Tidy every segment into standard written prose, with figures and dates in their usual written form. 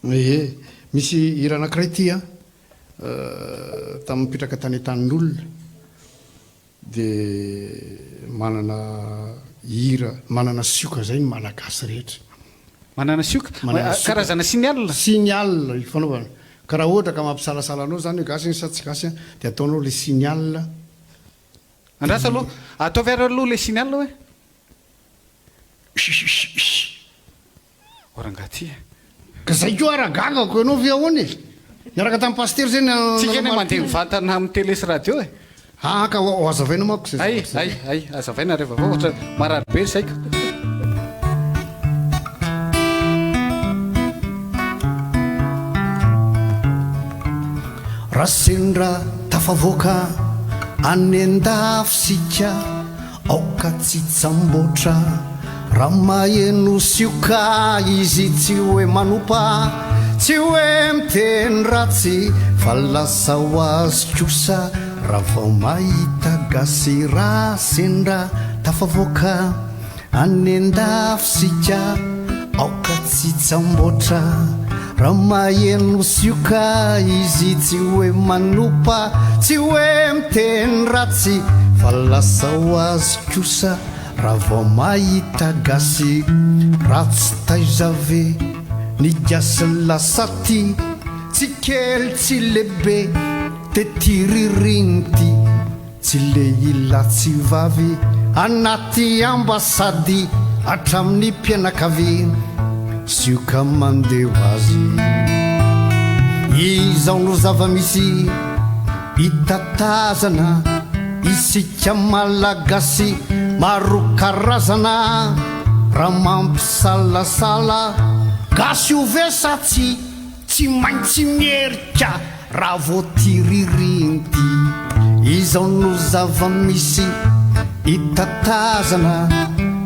Misy hira anankiray ty a tamin'ny mipetraka tany tanin'olona dia manana hira manana sioka zay ny malagasy rehetra manana sioka karazana signal signal fanaovana ka raha ohatra ka mampisalasala anao zany gasy sa tsy gasy dia ataonao le signal andrasa aloha ataovy ary aloha le signal hoe orangaty ka zay koa aragagako ianao ve ahoany miaraka tamin'ny paster zany tsika ny mandeha mivantana amin'ny télé sy radio e ka azavaina mako ay azavaina rehefa va ohatra marary be saika raha sendra tafavoaka any andafisika aoka tsy tsamboatra raha maheno sioka izy tsy hoe manompa tsy hoe miteny ratsy fa lasa ho azy kosa raha vao mahita gasy raha sendra tafavoaka any andafisika aoka tsy tsamboatra raha maheno sioka izy tsy hoe manompa tsy hoe miteny ratsy fa lasa ho azy kosa raha vao mahita gasy ratsy taizave ny gasy lasaty tsy kely tsy lehibe te tiririnity tsy le ilatsy vavy anaty ambasady hatramin'ny mpianakavy sioka mandeho azy izao no zava-misy hitatazana isika malagasy maro karazana raha mampisalasala gasy ovesatsy tsy maintsy mierika raha vo tiririnity izao no zava-misy hitatazana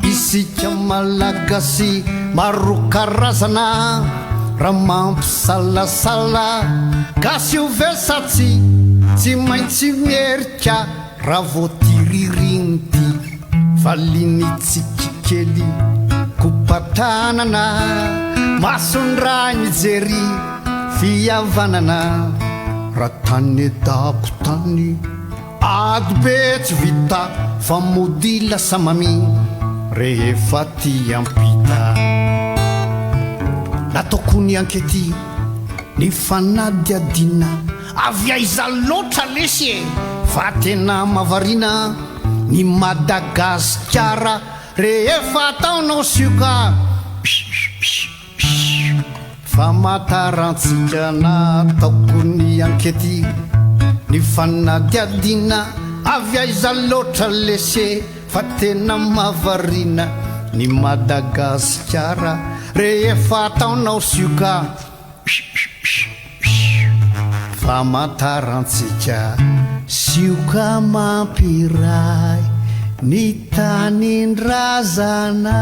isika malagasy maro karazana raha mampisalasala gasy ovesatsy tsy maintsy mierika raha vo tiririnity valinitsikikely kopatanana masondra mijery fihavanana raha tany edako tany ady be tsy vita fa mody lasa mami rehefa ty ampita nataoko ny ankety ny fanady adina avy aiza loatra lesy e fa tena mavarina ny Madagasikara rehefa ataonao sioka fa matarantsika nataoko ny ankety ny fanady adina avy aiza loatra lesy fa tena mavarina ny Madagasikara rehefa ataonao sioka fa matarantsika sioka mampiray ny tanin-drazana